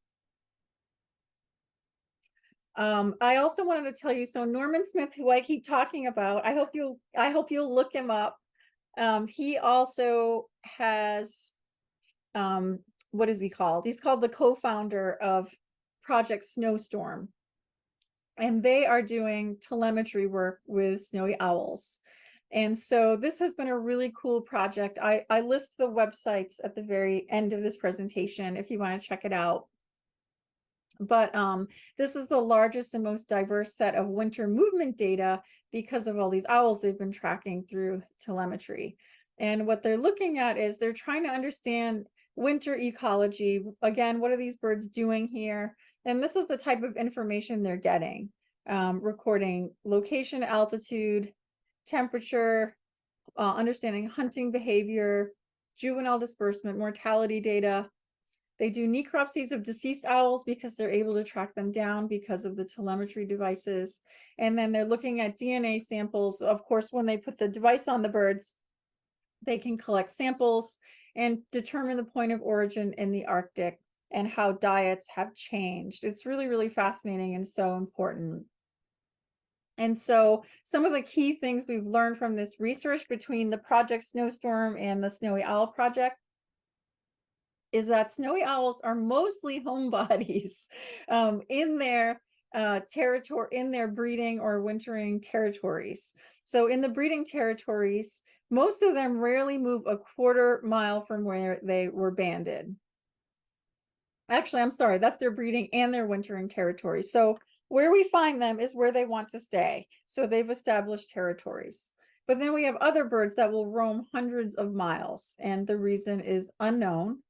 [SPEAKER 3] I also wanted to tell you, so Norman Smith, who I keep talking about, I hope you'll look him up. He also has, what is he called? He's called the co-founder of Project Snowstorm. And they are doing telemetry work with snowy owls. And so this has been a really cool project. I list the websites at the very end of this presentation if you want to check it out. But this is the largest and most diverse set of winter movement data because of all these owls they've been tracking through telemetry. And what they're looking at is they're trying to understand winter ecology. Again, what are these birds doing here? And this is the type of information they're getting, recording location, altitude, temperature, understanding hunting behavior, juvenile disbursement, mortality data. They do necropsies of deceased owls because they're able to track them down because of the telemetry devices. And then they're looking at DNA samples. Of course, when they put the device on the birds, they can collect samples and determine the point of origin in the Arctic and how diets have changed. It's really, really fascinating and so important. And so some of the key things we've learned from this research between the Project Snowstorm and the Snowy Owl Project is that snowy owls are mostly homebodies in their territory, in their breeding or wintering territories. So in the breeding territories, most of them rarely move a quarter mile from where they were banded. Actually, I'm sorry, that's their breeding and their wintering territory. So where we find them is where they want to stay. So they've established territories. But then we have other birds that will roam hundreds of miles, and the reason is unknown.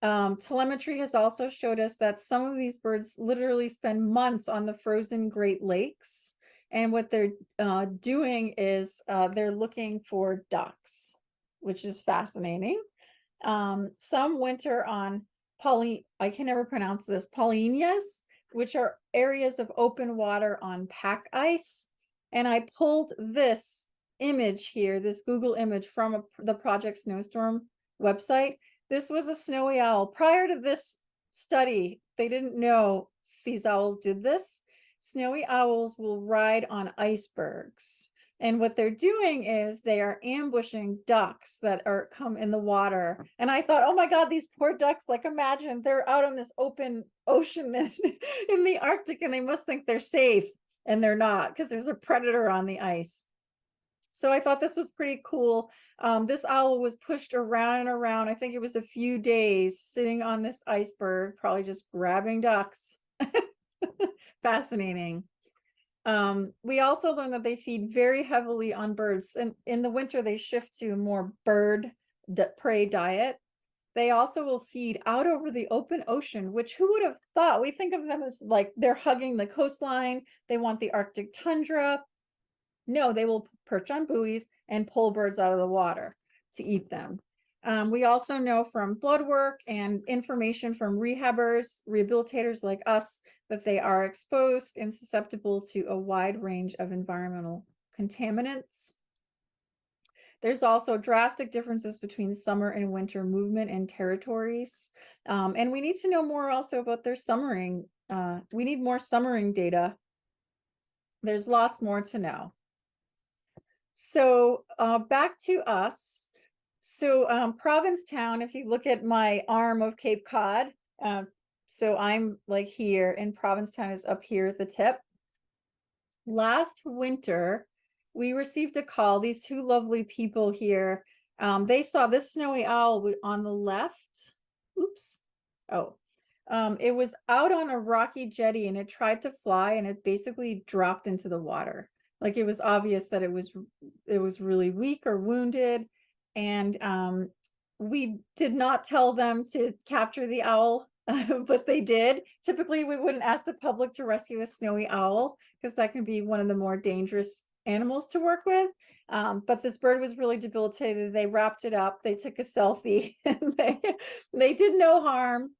[SPEAKER 3] Telemetry has also showed us that some of these birds literally spend months on the frozen Great Lakes. And what they're doing is they're looking for ducks, which is fascinating. Some winter on I can never pronounce this, polynyas, which are areas of open water on pack ice. And I pulled this image here, this Google image from the Project Snowstorm website. This was a snowy owl. Prior to this study, they didn't know these owls did this. Snowy owls will ride on icebergs. And what they're doing is they are ambushing ducks that come in the water. And I thought, oh my God, these poor ducks, like imagine they're out on this open ocean in the Arctic and they must think they're safe. And they're not, because there's a predator on the ice. So I thought this was pretty cool. This owl was pushed around and around. I think it was a few days sitting on this iceberg, probably just grabbing ducks. Fascinating. We also learned that they feed very heavily on birds, and in the winter they shift to a more bird prey diet. They also will feed out over the open ocean, which who would have thought? We think of them as like they're hugging the coastline. They want the Arctic tundra. No, they will perch on buoys and pull birds out of the water to eat them. We also know from blood work and information from rehabilitators like us, that they are exposed and susceptible to a wide range of environmental contaminants. There's also drastic differences between summer and winter movement and territories. And we need to know more also about their summering. We need more summering data. There's lots more to know. So back to us. So Provincetown, if you look at my arm of Cape Cod, so I'm like here and Provincetown is up here at the tip. Last winter, we received a call, these two lovely people here, they saw this snowy owl on the left. Oops. Oh, it was out on a rocky jetty and it tried to fly and it basically dropped into the water. Like it was obvious that it was really weak or wounded. And we did not tell them to capture the owl, but they did. Typically, we wouldn't ask the public to rescue a snowy owl because that can be one of the more dangerous animals to work with. But this bird was really debilitated. They wrapped it up. They took a selfie and they did no harm.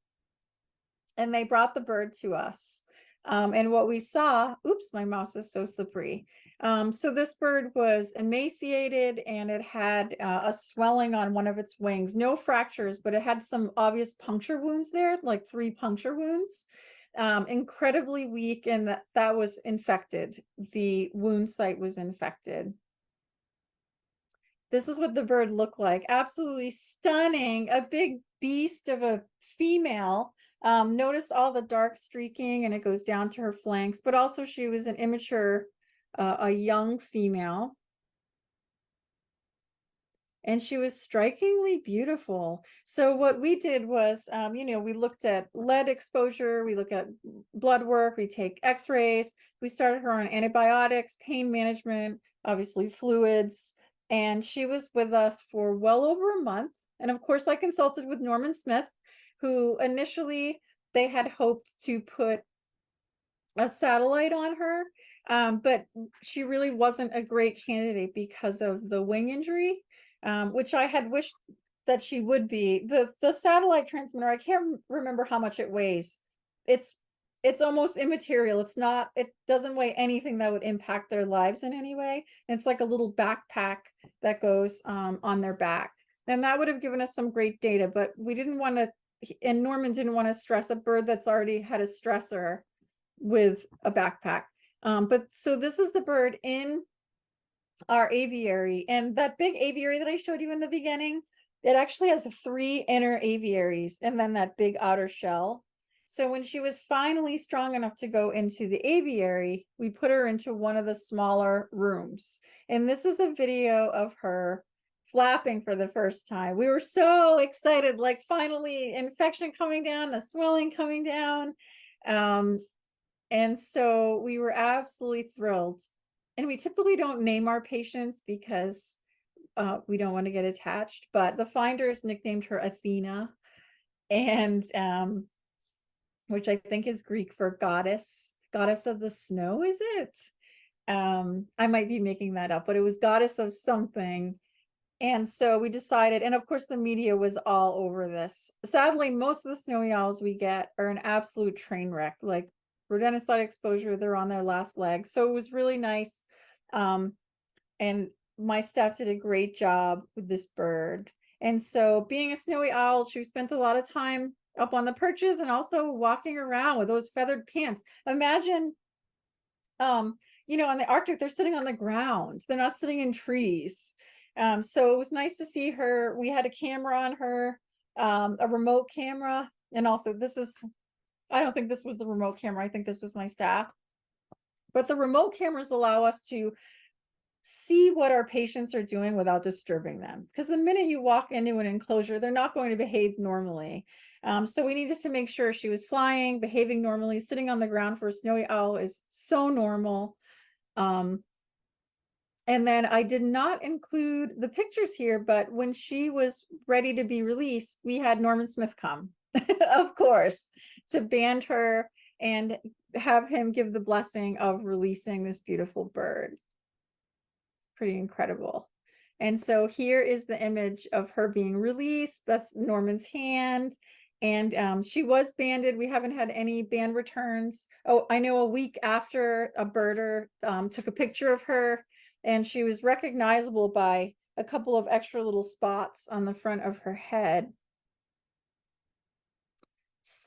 [SPEAKER 3] And they brought the bird to us. And what we saw, oops, my mouse is so slippery. So this bird was emaciated and it had a swelling on one of its wings, no fractures, but it had some obvious puncture wounds there, like 3 puncture wounds, incredibly weak, and that was infected. The wound site was infected. This is what the bird looked like. Absolutely stunning, a big beast of a female. Notice all the dark streaking and it goes down to her flanks, but also she was an immature, a young female. And she was strikingly beautiful. So what we did was, we looked at lead exposure, we look at blood work, we take x-rays, we started her on antibiotics, pain management, obviously fluids, and she was with us for well over a month. And of course, I consulted with Norman Smith, who initially they had hoped to put a satellite on her, but she really wasn't a great candidate because of the wing injury, which I had wished that she would be. The satellite transmitter, I can't remember how much it weighs. It's almost immaterial. It doesn't weigh anything that would impact their lives in any way. It's like a little backpack that goes on their back. And that would have given us some great data, but we didn't want to, and Norman didn't want to stress a bird that's already had a stressor with a backpack. But so this is the bird in our aviary, and that big aviary that I showed you in the beginning, it actually has 3 inner aviaries and then that big outer shell. So when she was finally strong enough to go into the aviary, we put her into one of the smaller rooms. And this is a video of her flapping for the first time. We were so excited, like finally infection coming down, the swelling coming down. And so we were absolutely thrilled. And we typically don't name our patients because we don't want to get attached, but the finders nicknamed her Athena, and which I think is Greek for goddess of the snow, is it? I might be making that up, but it was goddess of something. And so we decided, and of course the media was all over this. Sadly, most of the snowy owls we get are an absolute train wreck, like rodenticide exposure, they're on their last leg. So it was really nice. And my staff did a great job with this bird. And so being a snowy owl, she spent a lot of time up on the perches and also walking around with those feathered pants. Imagine, you know, on the Arctic, they're sitting on the ground. They're not sitting in trees. So it was nice to see her. We had a camera on her, a remote camera. And also I don't think this was the remote camera. I think this was my staff. But the remote cameras allow us to see what our patients are doing without disturbing them. Because the minute you walk into an enclosure, they're not going to behave normally. So we needed to make sure she was flying, behaving normally. Sitting on the ground for a snowy owl is so normal. And then I did not include the pictures here, but when she was ready to be released, we had Norman Smith come, of course, to band her and have him give the blessing of releasing this beautiful bird. Pretty incredible. And so here is the image of her being released. That's Norman's hand. And she was banded. We haven't had any band returns. Oh, I know a week after, a birder took a picture of her, and she was recognizable by a couple of extra little spots on the front of her head.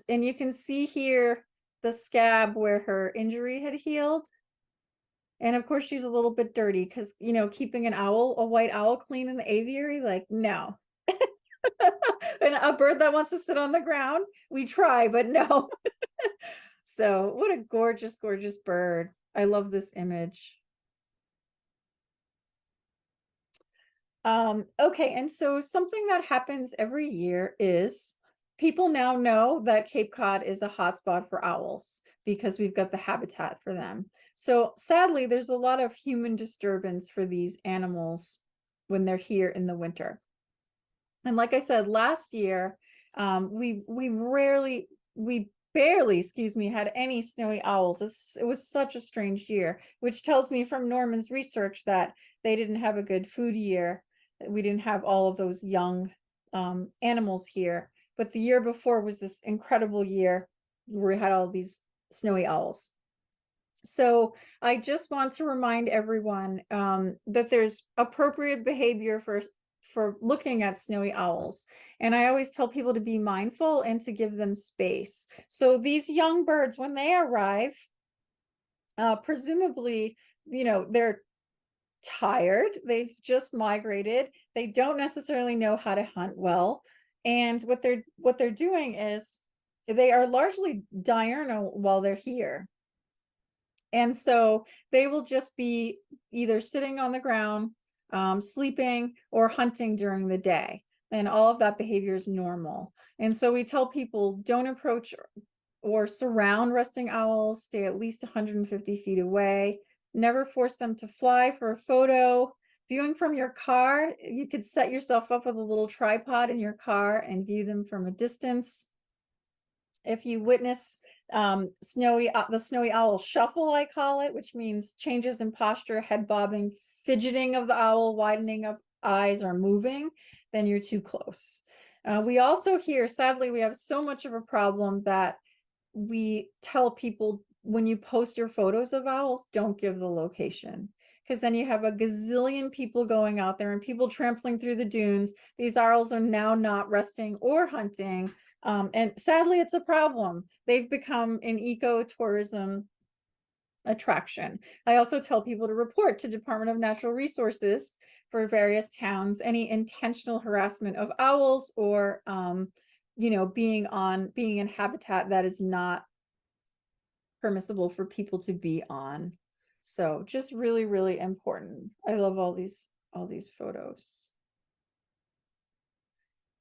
[SPEAKER 3] And you can see here the scab where her injury had healed. And of course, she's a little bit dirty because, you know, keeping a white owl clean in the aviary, like, no. And a bird that wants to sit on the ground, we try, but no. So what a gorgeous, gorgeous bird. I love this image. Okay, and so something that happens every year is people now know that Cape Cod is a hotspot for owls because we've got the habitat for them. So sadly, there's a lot of human disturbance for these animals when they're here in the winter. And like I said, last year, we barely, had any snowy owls. It was such a strange year, which tells me from Norman's research that they didn't have a good food year. We didn't have all of those young animals here. But the year before was this incredible year where we had all these snowy owls. So I just want to remind everyone that there's appropriate behavior for looking at snowy owls. And I always tell people to be mindful and to give them space. So these young birds, when they arrive, presumably, you know, they're tired, they've just migrated, they don't necessarily know how to hunt well. And what they're doing is they are largely diurnal while they're here. And so they will just be either sitting on the ground, sleeping, or hunting during the day. And all of that behavior is normal. And so we tell people don't approach or surround resting owls, stay at least 150 feet away, never force them to fly for a photo. Viewing from your car, you could set yourself up with a little tripod in your car and view them from a distance. If you witness the snowy owl shuffle, I call it, which means changes in posture, head bobbing, fidgeting of the owl, widening of eyes, or moving, then you're too close. We also hear, sadly, we have so much of a problem that we tell people when you post your photos of owls, don't give the location, because then you have a gazillion people going out there and people trampling through the dunes. These owls are now not resting or hunting. And sadly, it's a problem. They've become an ecotourism attraction. I also tell people to report to Department of Natural Resources for various towns any intentional harassment of owls, or being in habitat that is not permissible for people to be on. So just really, really important. I love all these photos.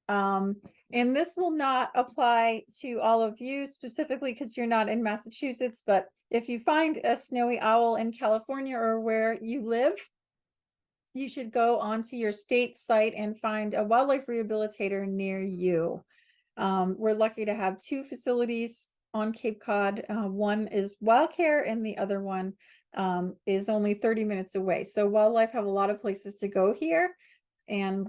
[SPEAKER 3] And this will not apply to all of you specifically because you're not in Massachusetts, but if you find a snowy owl in California or where you live, you should go onto your state site and find a wildlife rehabilitator near you. We're lucky to have 2 facilities on Cape Cod. One is Wildcare and the other one is only 30 minutes away. So wildlife have a lot of places to go here. And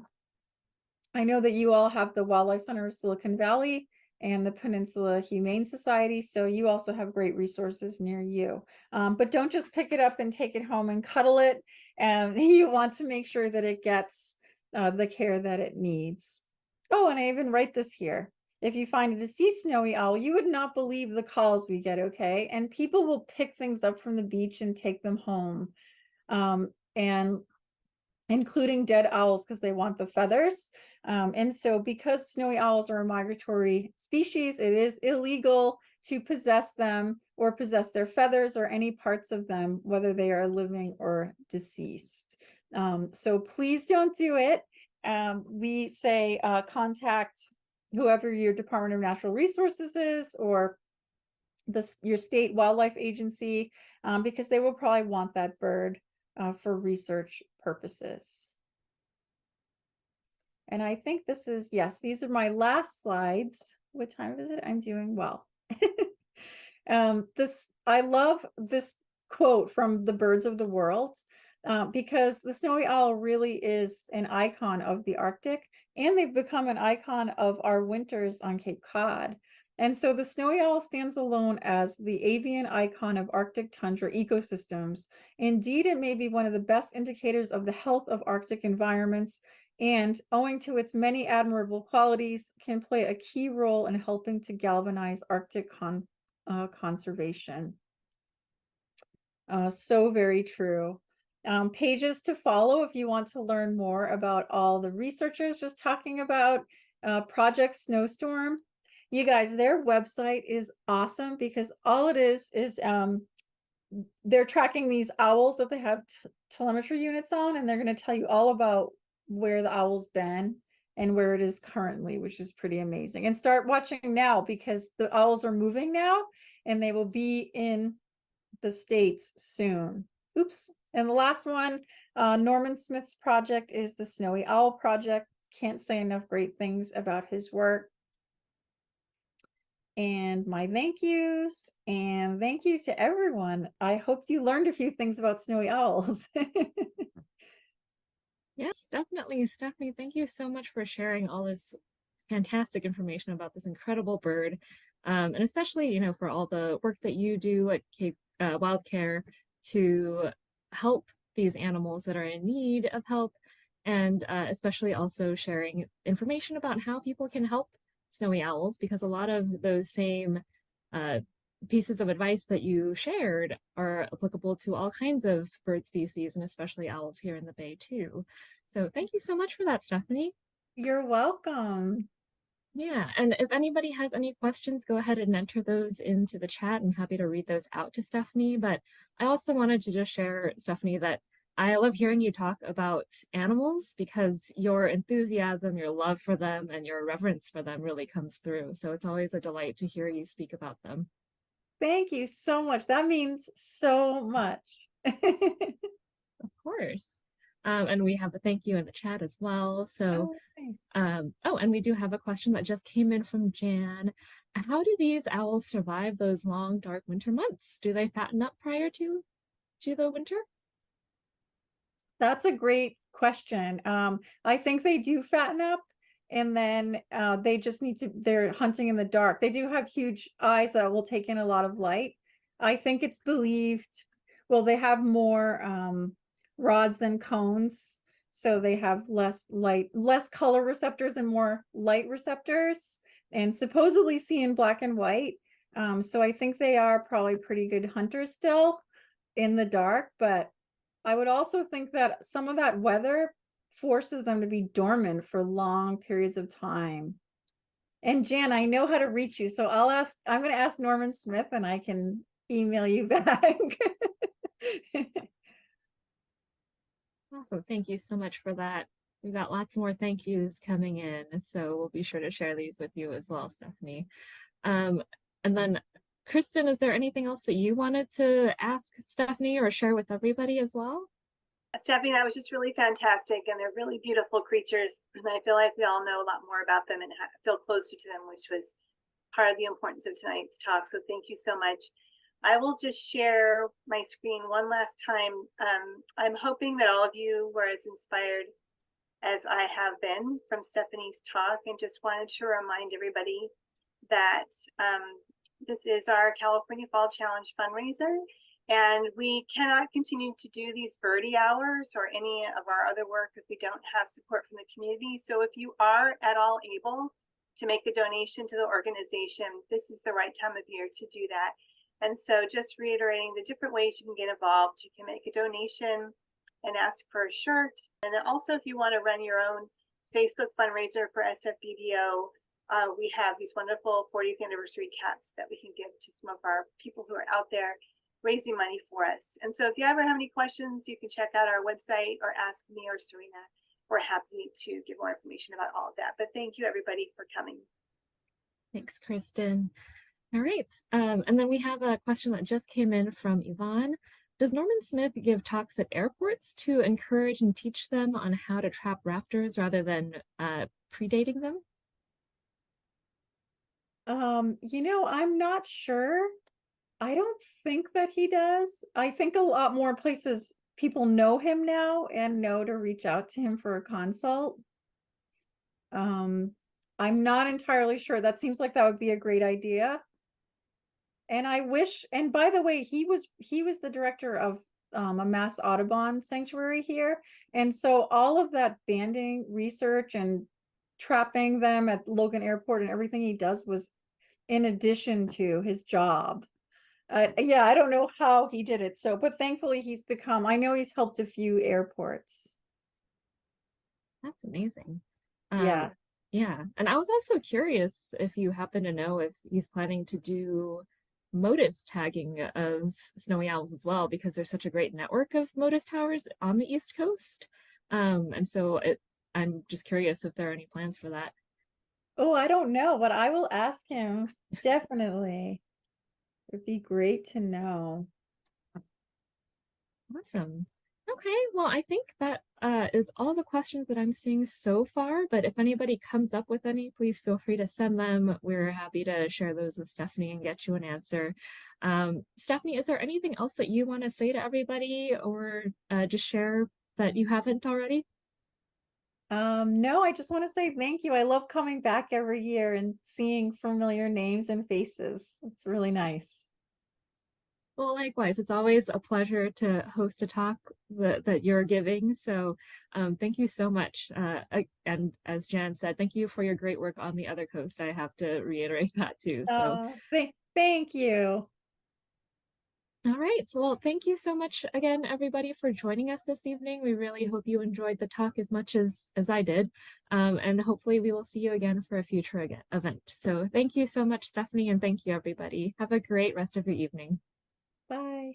[SPEAKER 3] I know that you all have the Wildlife Center of Silicon Valley and the Peninsula Humane Society, so you also have great resources near you. But don't just pick it up and take it home and cuddle it. And you want to make sure that it gets the care that it needs. Oh, and I even write this here. If you find a deceased snowy owl, you would not believe the calls we get, okay? And people will pick things up from the beach and take them home. And including dead owls because they want the feathers. And so because snowy owls are a migratory species, it is illegal to possess them or possess their feathers or any parts of them, whether they are living or deceased. So please don't do it. We say contact whoever your Department of Natural Resources is, or your state wildlife agency, because they will probably want that bird for research purposes. And I think this is, yes, these are my last slides. What time is it? I'm doing well. I love this quote from the Birds of the World, because the snowy owl really is an icon of the Arctic, and they've become an icon of our winters on Cape Cod. And so the snowy owl stands alone as the avian icon of Arctic tundra ecosystems. Indeed, it may be one of the best indicators of the health of Arctic environments, and owing to its many admirable qualities, can play a key role in helping to galvanize Arctic conservation. So very true. Pages to follow if you want to learn more about all the researchers just talking about Project Snowstorm. You guys, their website is awesome because all it is they're tracking these owls that they have telemetry units on, and they're going to tell you all about where the owl's been and where it is currently, which is pretty amazing. And start watching now because the owls are moving now and they will be in the States soon. Oops. And the last one, Norman Smith's project is the Snowy Owl Project. Can't say enough great things about his work. And my thank yous, and thank you to everyone. I hope you learned a few things about snowy owls.
[SPEAKER 1] Yes, definitely. Stephanie, thank you so much for sharing all this fantastic information about this incredible bird. And especially, for all the work that you do at Cape Wildcare to help these animals that are in need of help, and especially also sharing information about how people can help snowy owls, because a lot of those same pieces of advice that you shared are applicable to all kinds of bird species, and especially owls here in the Bay too. So thank you so much for that, Stephanie.
[SPEAKER 3] You're welcome.
[SPEAKER 1] Yeah, and if anybody has any questions, go ahead and enter those into the chat. I'm happy to read those out to Stephanie. But I also wanted to just share, Stephanie, that I love hearing you talk about animals because your enthusiasm, your love for them, and your reverence for them really comes through. So it's always a delight to hear you speak about them.
[SPEAKER 3] Thank you so much. That means so much.
[SPEAKER 1] Of course. And we have a thank you in the chat as well. So,
[SPEAKER 3] Oh, nice.
[SPEAKER 1] oh, and we do have a question that just came in from Jan. How do these owls survive those long, dark winter months? Do they fatten up prior to the winter?
[SPEAKER 3] That's a great question. I think they do fatten up, and then they just need to, they're hunting in the dark. They do have huge eyes that will take in a lot of light. I think it's believed, well, they have more rods than cones, so they have less light, less color receptors and more light receptors, and supposedly see in black and white. So I think they are probably pretty good hunters still in the dark, but I would also think that some of that weather forces them to be dormant for long periods of time. And Jan, I know how to reach you, so I'm going to ask Norman Smith and I can email you back.
[SPEAKER 1] Awesome. Thank you so much for that. We've got lots more thank yous coming in, so we'll be sure to share these with you as well, Stephanie. And then, Kristen, is there anything else that you wanted to ask Stephanie or share with everybody as well?
[SPEAKER 2] Stephanie, that was just really fantastic, and they're really beautiful creatures. And I feel like we all know a lot more about them and feel closer to them, which was part of the importance of tonight's talk. So thank you so much. I will just share my screen one last time. I'm hoping that all of you were as inspired as I have been from Stephanie's talk, and just wanted to remind everybody that this is our California Fall Challenge fundraiser, and we cannot continue to do these birdie hours or any of our other work if we don't have support from the community. So if you are at all able to make a donation to the organization, this is the right time of year to do that. And so just reiterating the different ways you can get involved. You can make a donation and ask for a shirt. And then also, if you want to run your own Facebook fundraiser for SFBBO, we have these wonderful 40th anniversary caps that we can give to some of our people who are out there raising money for us. And so if you ever have any questions, you can check out our website or ask me or Serena. We're happy to give more information about all of that. But thank you, everybody, for coming.
[SPEAKER 1] Thanks, Kristen. All right. And then we have a question that just came in from Yvonne. Does Norman Smith give talks at airports to encourage and teach them on how to trap raptors rather than predating them?
[SPEAKER 3] I'm not sure. I don't think that he does. I think a lot more places, people know him now and know to reach out to him for a consult. I'm not entirely sure. That seems like that would be a great idea. And I wish, and by the way, he was the director of a mass Audubon sanctuary here. And so all of that banding research and trapping them at Logan Airport and everything he does was in addition to his job. Yeah, I don't know how he did it. So, but thankfully I know he's helped a few airports.
[SPEAKER 1] That's amazing.
[SPEAKER 3] Yeah.
[SPEAKER 1] Yeah. And I was also curious if you happen to know if he's planning to do MODIS tagging of snowy owls as well, because there's such a great network of MODIS towers on the East Coast. And so I'm just curious if there are any plans for that.
[SPEAKER 3] Oh, I don't know, but I will ask him. Definitely. It'd be great to know.
[SPEAKER 1] Awesome. Okay, well, I think that is all the questions that I'm seeing so far, but if anybody comes up with any, please feel free to send them. We're happy to share those with Stephanie and get you an answer. Stephanie, is there anything else that you want to say to everybody or just share that you haven't already?
[SPEAKER 3] No, I just want to say thank you. I love coming back every year and seeing familiar names and faces. It's really nice.
[SPEAKER 1] Well, likewise, it's always a pleasure to host a talk that you're giving. So thank you so much. And as Jan said, thank you for your great work on the other coast. I have to reiterate that too. So
[SPEAKER 3] thank you.
[SPEAKER 1] All right. Well, thank you so much again, everybody, for joining us this evening. We really hope you enjoyed the talk as much as I did. And hopefully we will see you again for a future event. So thank you so much, Stephanie, and thank you, everybody. Have a great rest of your evening.
[SPEAKER 3] Bye.